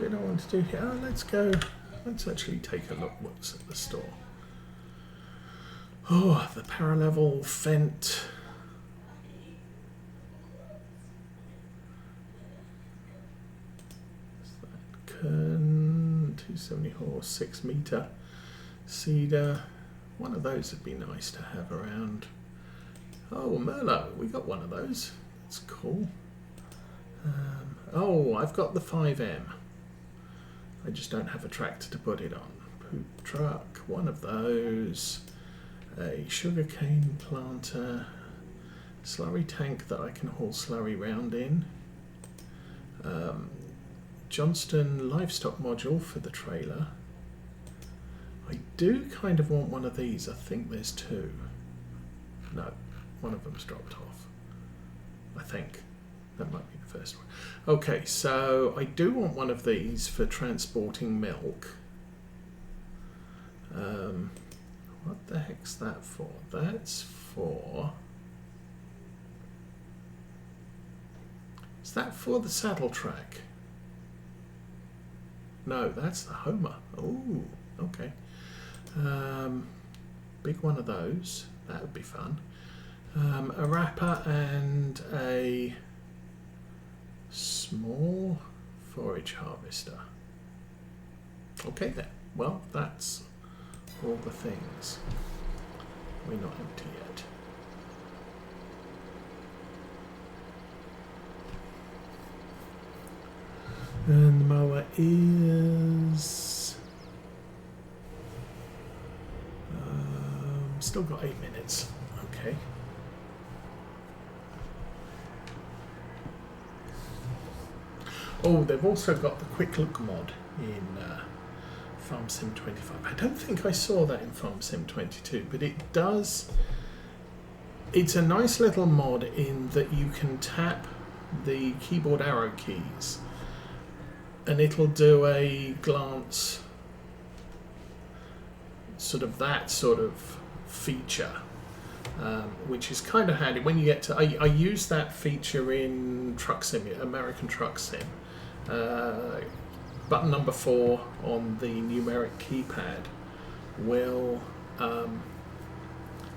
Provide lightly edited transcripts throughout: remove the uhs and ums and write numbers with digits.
did I want to do here? Let's go. Let's actually take a look what's at the store. Oh, the paralevel Fent. What's that? Kern 270 horse, 6 meter cedar. One of those would be nice to have around. Oh, Merlot, we got one of those. That's cool. Oh, I've got the 5M. I just don't have a tractor to put it on. Poop truck, one of those. A sugarcane planter. Slurry tank that I can haul slurry round in. Johnston livestock module for the trailer. I do kind of want one of these. I think there's 2. No, one of them's dropped off. I think. That might be the first one. Okay, so I do want one of these for transporting milk. What the heck's that for? That's for... Is that for the saddle track? No, that's the Homer. Oh, okay. Big one of those. That would be fun. A wrapper and a small forage harvester. Okay then. Well, that's all the things. We're not empty yet. And the mower is... still got 8 minutes. Okay. Oh, they've also got the quick look mod in Farm Sim 25. I don't think I saw that in Farm Sim 22, but it does. It's a nice little mod in that you can tap the keyboard arrow keys and it'll do a glance, sort of that sort of feature, which is kind of handy when you get to. I use that feature in Truck Sim, American Truck Sim. Button number 4 on the numeric keypad will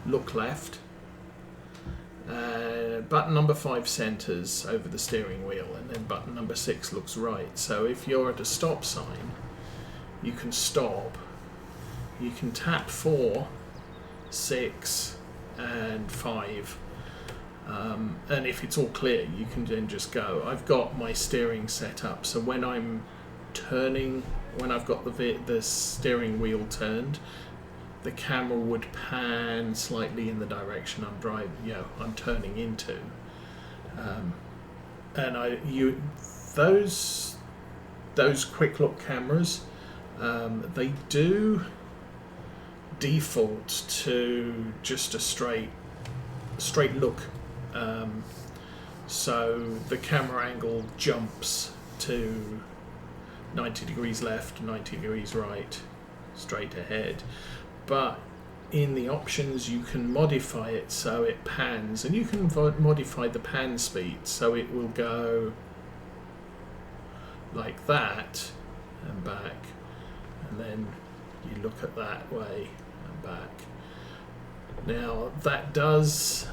look left. Button number 5 centers over the steering wheel, and then button number 6 looks right. So if you're at a stop sign, you can stop. You can tap 4, 6, and 5. And if it's all clear, you can then just go. I've got my steering set up, so when I'm turning, when I've got the steering wheel turned, the camera would pan slightly in the direction I'm driving, I'm turning into. And those quick look cameras, they do default to just a straight look. So the camera angle jumps to 90 degrees left, 90 degrees right, straight ahead. But in the options you can modify it so it pans, and you can modify the pan speed so it will go like that and back, and then you look at that way and back. Now that does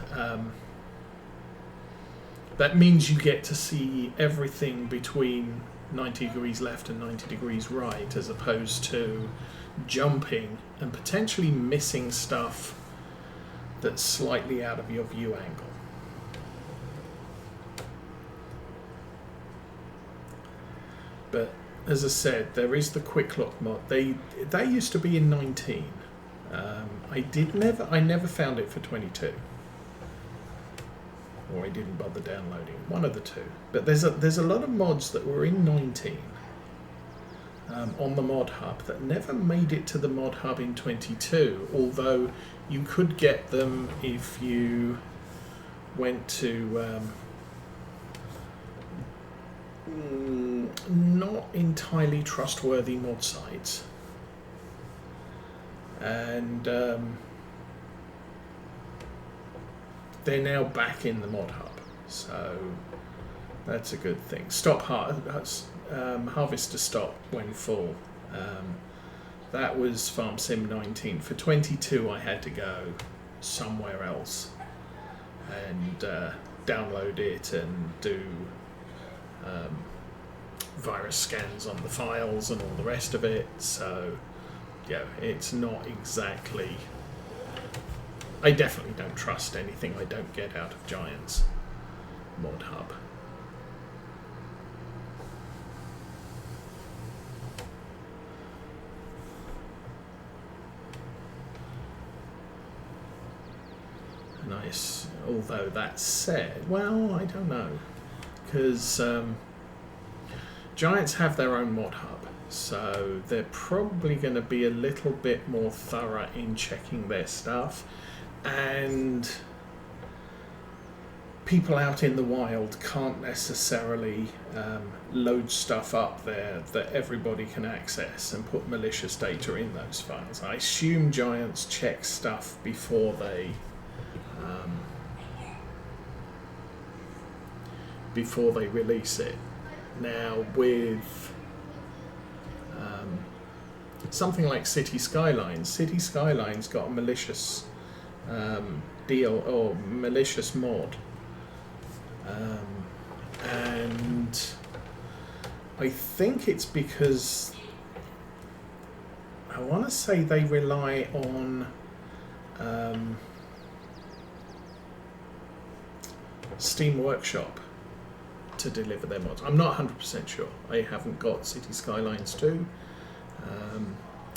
that means you get to see everything between 90 degrees left and 90 degrees right, as opposed to jumping and potentially missing stuff that's slightly out of your view angle. But as I said, there is the quick look mod. They used to be in 19. I never found it for 22, or I didn't bother downloading it. One of the two. But there's a lot of mods that were in 19 on the mod hub that never made it to the mod hub in 22. Although you could get them if you went to not entirely trustworthy mod sites, and they're now back in the mod hub. So That's a good thing. Stop harvester stop when full. That was Farm Sim 19. For 22 I had to go somewhere else and download it and do virus scans on the files and all the rest of it. So yeah, it's not exactly... I definitely don't trust anything I don't get out of Giant's mod hub. Nice. Although that said, well, I don't know, because Giants have their own mod hub, so they're probably going to be a little bit more thorough in checking their stuff, and people out in the wild can't necessarily load stuff up there that everybody can access and put malicious data in those files. I assume Giants check stuff before they release it. Now with something like City Skylines got a malicious deal or malicious mod, and I think it's because I want to say they rely on Steam Workshop to deliver their mods. I'm not 100% sure. I haven't got City Skylines 2.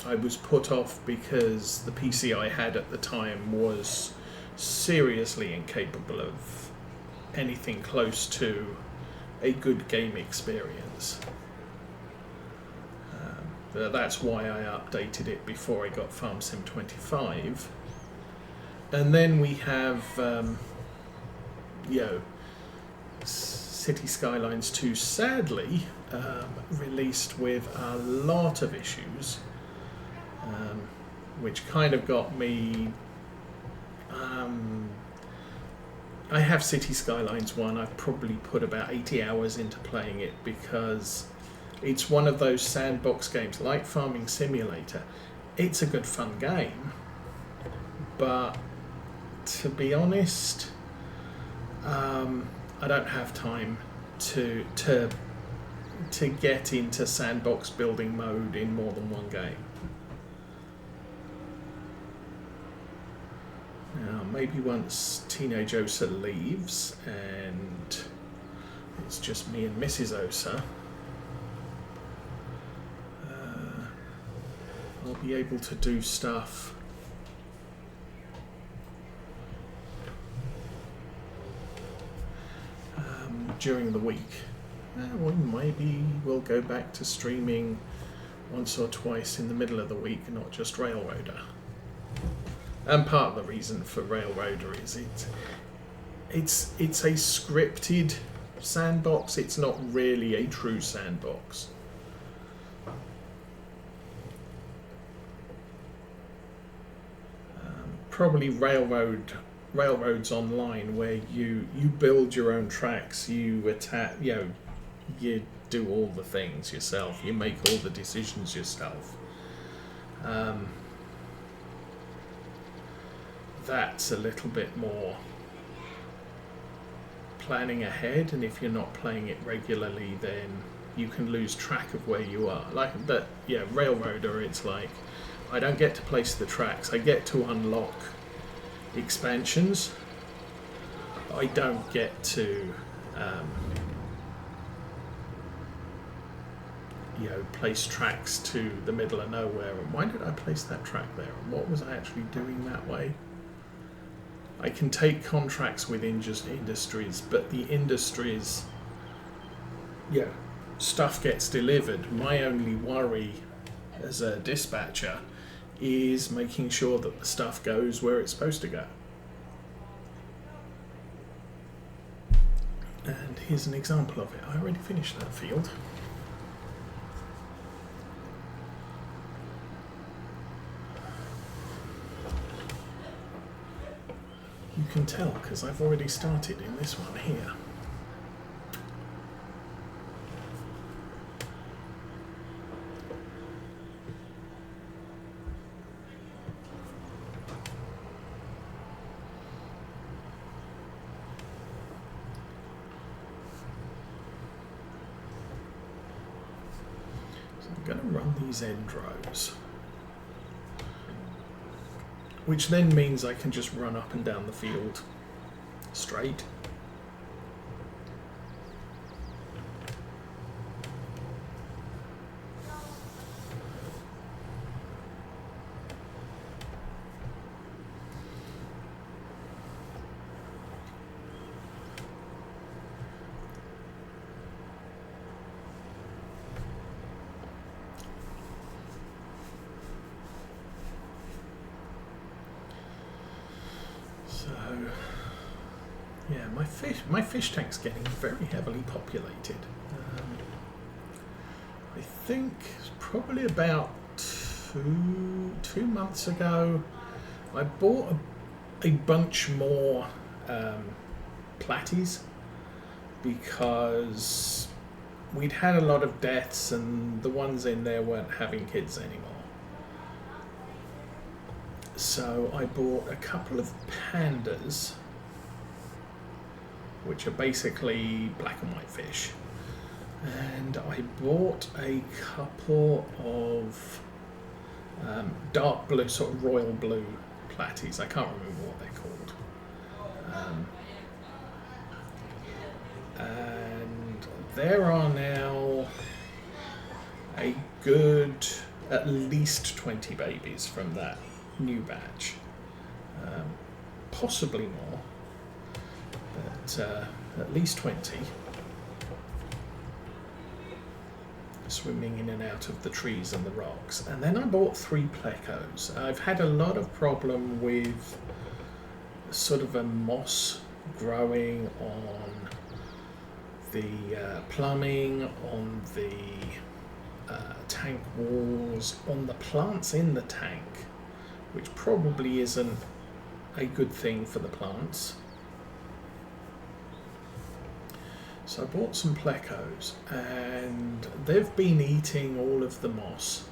I was put off because the PC I had at the time was seriously incapable of anything close to a good game experience. That's why I updated it before I got Farm Sim 25. And then we have City Skylines 2, sadly, released with a lot of issues, which kind of got me... I have City Skylines 1. I've probably put about 80 hours into playing it because it's one of those sandbox games, like Farming Simulator. It's a good fun game, but to be honest, I don't have time to get into sandbox building mode in more than one game. Now, maybe once Teenage Osa leaves and it's just me and Mrs. Osa, I'll be able to do stuff during the week. Well, maybe we'll go back to streaming once or twice in the middle of the week, not just Railroader. And part of the reason for Railroader is it's a scripted sandbox. It's not really a true sandbox. Probably Railroads Online, where you build your own tracks, you attack, you do all the things yourself, you make all the decisions yourself. That's a little bit more planning ahead, and if you're not playing it regularly, then you can lose track of where you are. Like that, Railroader, it's like I don't get to place the tracks. I get to unlock expansions. I don't get to place tracks to the middle of nowhere. And why did I place that track there? And what was I actually doing that way? I can take contracts with industries, but the industries, stuff gets delivered. My only worry as a dispatcher is making sure that the stuff goes where it's supposed to go. And here's an example of it. I already finished that field. You can tell because I've already started in this one here. I'm going to run these end rows, which then means I can just run up and down the field straight. Yeah, my fish tank's getting very heavily populated. I think probably about two months ago, I bought a bunch more platies because we'd had a lot of deaths and the ones in there weren't having kids anymore. So I bought a couple of pandas, which are basically black and white fish, and I bought a couple of dark blue, sort of royal blue platies. I can't remember what they're called. And there are now a good at least 20 babies from that new batch, possibly more, but at least 20 swimming in and out of the trees and the rocks. And then I bought 3 plecos. I've had a lot of problem with sort of a moss growing on the plumbing, on the tank walls, on the plants in the tank, which probably isn't a good thing for the plants. So I bought some plecos and they've been eating all of the moss.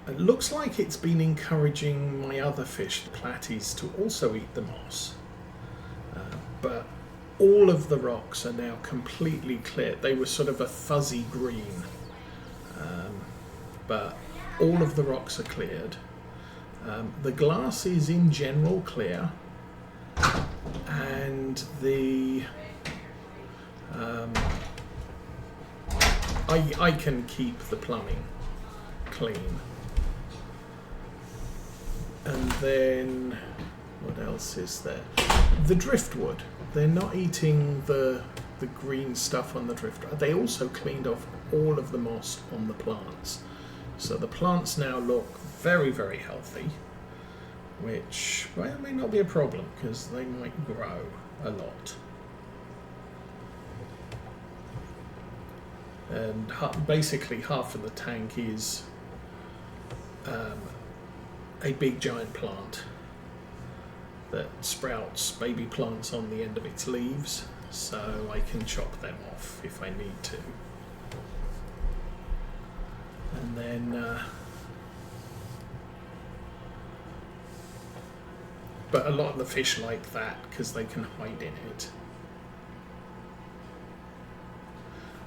It looks like it's been encouraging my other fish, the platies, to also eat the moss. But all of the rocks are now completely cleared. They were sort of a fuzzy green, but all of the rocks are cleared. The glass is in general clear, and the I can keep the plumbing clean. And then what else is there? The driftwood. They're not eating the green stuff on the driftwood. They also cleaned off all of the moss on the plants. So the plants now look very, very healthy, which, well, may not be a problem because they might grow a lot. And basically half of the tank is a big giant plant that sprouts baby plants on the end of its leaves, so I can chop them off if I need to. And then but a lot of the fish like that because they can hide in it.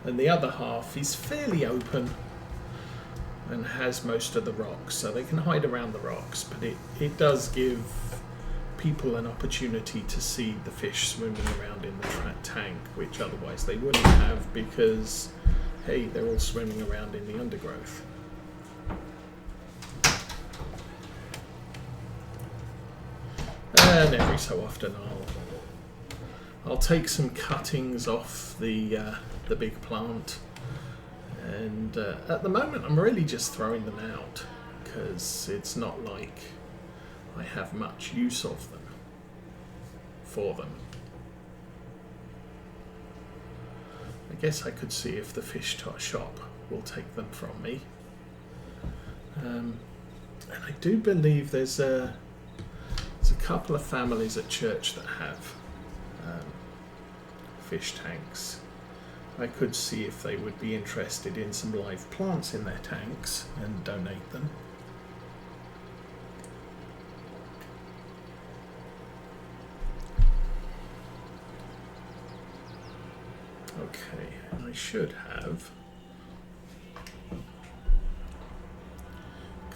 And the other half is fairly open and has most of the rocks, so they can hide around the rocks, but it does give people an opportunity to see the fish swimming around in the tank, which otherwise they wouldn't have because, hey, they're all swimming around in the undergrowth. And every so often I'll take some cuttings off the big plant, and at the moment I'm really just throwing them out because it's not like I have much use of them for them. I guess I could see if the fish shop will take them from me, and I do believe there's a couple of families at church that have fish tanks. I could see if they would be interested in some live plants in their tanks and donate them. Okay, I should have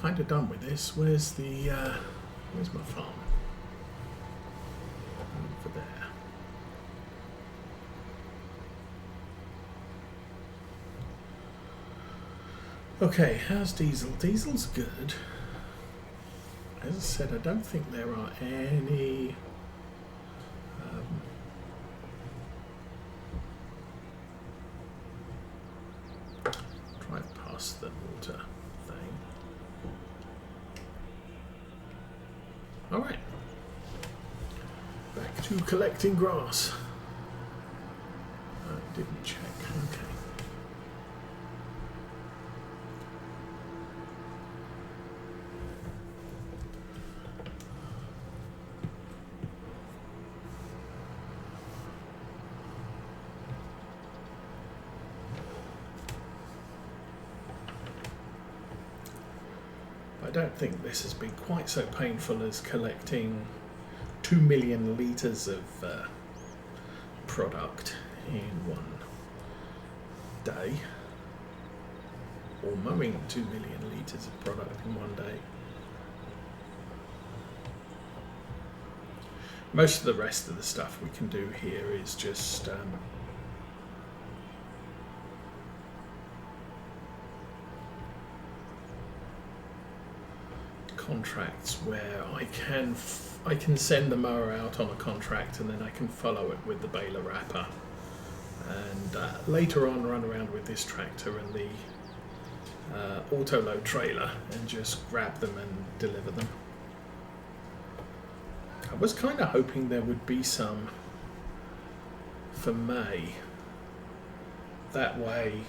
kind of done with this. Where's the where's my farm? Over there. Okay, how's diesel? Diesel's good. As I said, I don't think there are any drive past the water thing. Alright. Back to collecting grass. I didn't check. Okay. I don't think this has been quite so painful as collecting 2 million litres of product in one day, or mowing 2 million litres of product in one day. Most of the rest of the stuff we can do here is just contracts where I can send the mower out on a contract and then I can follow it with the baler wrapper, and later on run around with this tractor and the auto load trailer and just grab them and deliver them. I was kind of hoping there would be some for May, that way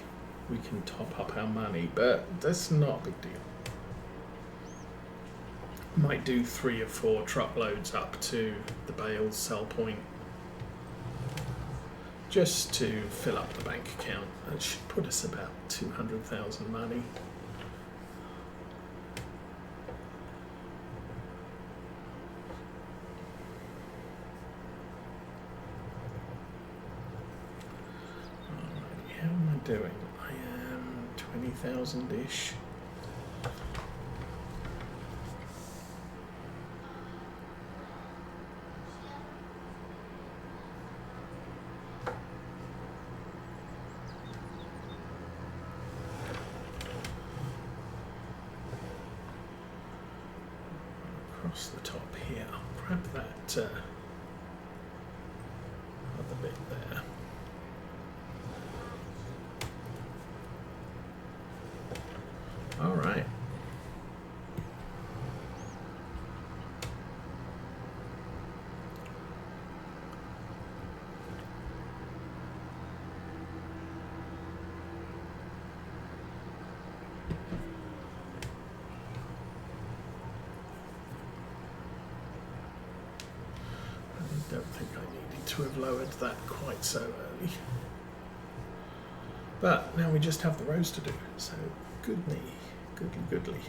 we can top up our money, but that's not a big deal. Might do 3 or 4 truckloads up to the bales sell point just to fill up the bank account. That should put us about 200,000 money. Alright, how am I doing? I am 20,000-ish. Across the top here, I'll grab that other bit there. All right. I don't think I needed to have lowered that quite so early. But now we just have the rows to do, so goodly, goodly, goodly.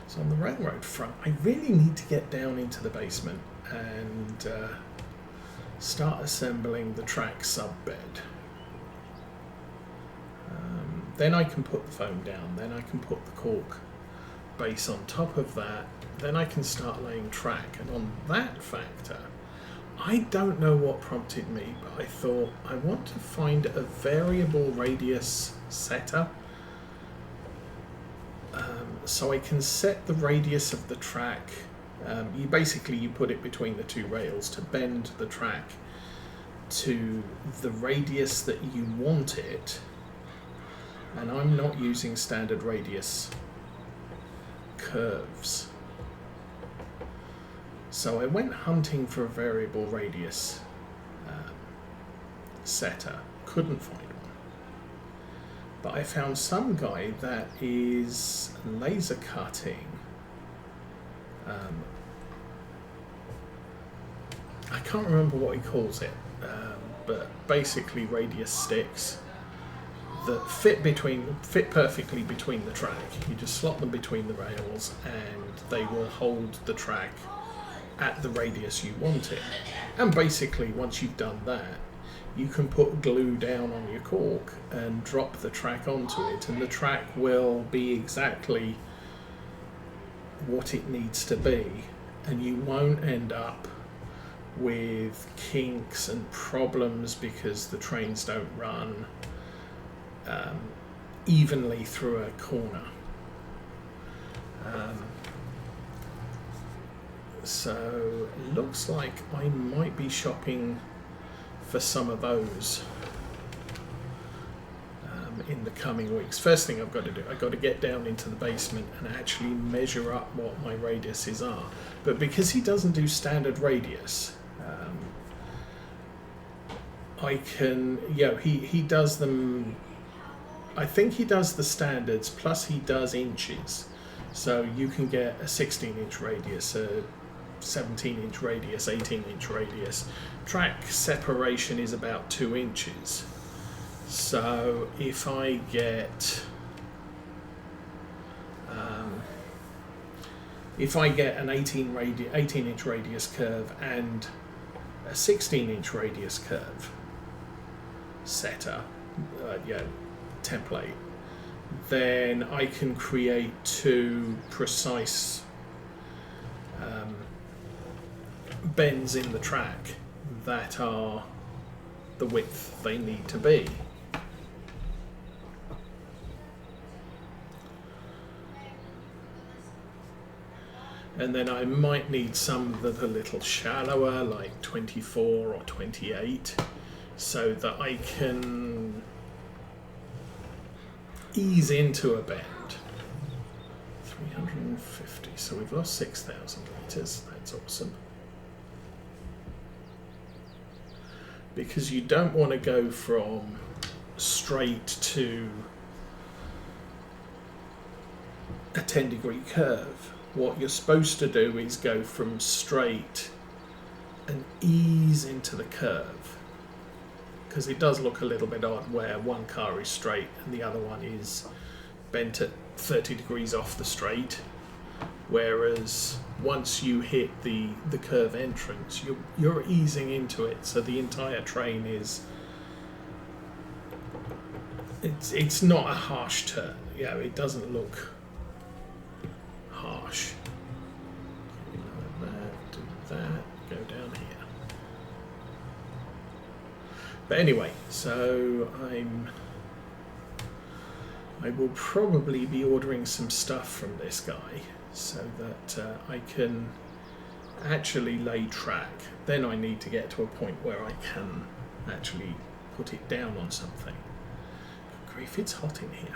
So on the railroad front, I really need to get down into the basement and start assembling the track sub-bed. Then I can put the foam down, then I can put the cork base on top of that, then I can start laying track. And on that factor, I don't know what prompted me, but I thought I want to find a variable radius setter. So I can set the radius of the track. You put it between the two rails to bend the track to the radius that you want it, and I'm not using standard radius curves. So I went hunting for a variable radius setter, couldn't find one. But I found some guy that is laser cutting. I can't remember what he calls it, but basically radius sticks that fit perfectly between the track. You just slot them between the rails and they will hold the track at the radius you want it. And basically once you've done that, you can put glue down on your cork and drop the track onto it, and the track will be exactly what it needs to be, and you won't end up with kinks and problems because the trains don't run evenly through a corner. So it looks like I might be shopping for some of those in the coming weeks. First thing I've got to do, I've got to get down into the basement and actually measure up what my radiuses are. But because he doesn't do standard radius, I can, he does them, I think he does the standards plus he does inches. So you can get a 16-inch radius, a 17-inch radius, 18-inch radius. Track separation is about 2 inches. So if I get an 18-inch radius curve and a 16-inch radius curve setter, template, then I can create 2 precise bends in the track that are the width they need to be. And then I might need some that are a little shallower, like 24 or 28, so that I can ease into a bend. 350, so we've lost 6,000 litres, that's awesome. Because you don't want to go from straight to a 10-degree curve. What you're supposed to do is go from straight and ease into the curve, because it does look a little bit odd where one car is straight and the other one is bent at 30 degrees off the straight, whereas once you hit the curve entrance, you're easing into it, so the entire train is, it's not a harsh turn. It doesn't look harsh. Do that, go down here. But anyway, so I will probably be ordering some stuff from this guy so that I can actually lay track. Then I need to get to a point where I can actually put it down on something. Good grief, it's hot in here.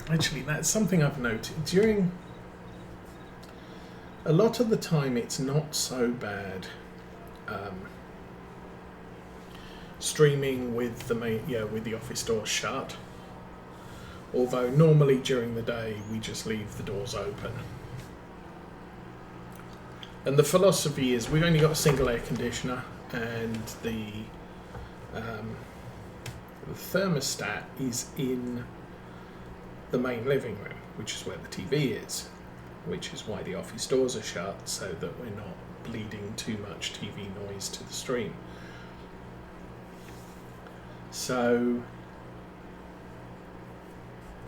Actually, that's something I've noted. During a lot of the time, it's not so bad streaming with the office doors shut. Although normally during the day we just leave the doors open. And the philosophy is we've only got a single air conditioner, and the thermostat is in the main living room, which is where the TV is, which is why the office doors are shut, so that we're not bleeding too much TV noise to the stream. So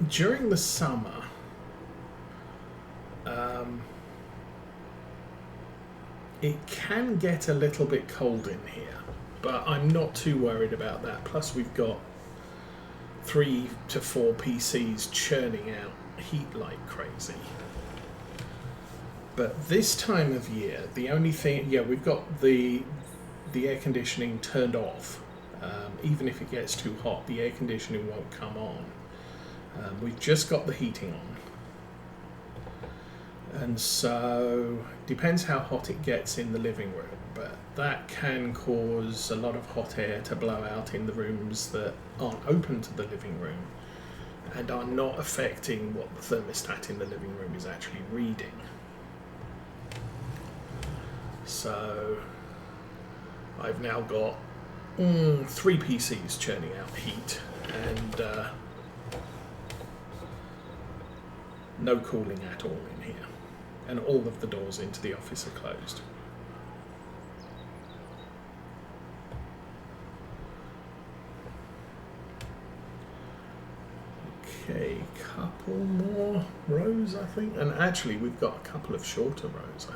during the summer, it can get a little bit cold in here, but I'm not too worried about that. Plus we've got 3 to 4 PCs churning out heat like crazy. But this time of year, the only thing, we've got the air conditioning turned off. Even if it gets too hot, the air conditioning won't come on. We've just got the heating on. And so, depends how hot it gets in the living room, but that can cause a lot of hot air to blow out in the rooms that aren't open to the living room and are not affecting what the thermostat in the living room is actually reading. So I've now got 3 PCs churning out heat and no cooling at all in here. And all of the doors into the office are closed. Okay, couple more rows I think, and actually we've got a couple of shorter rows I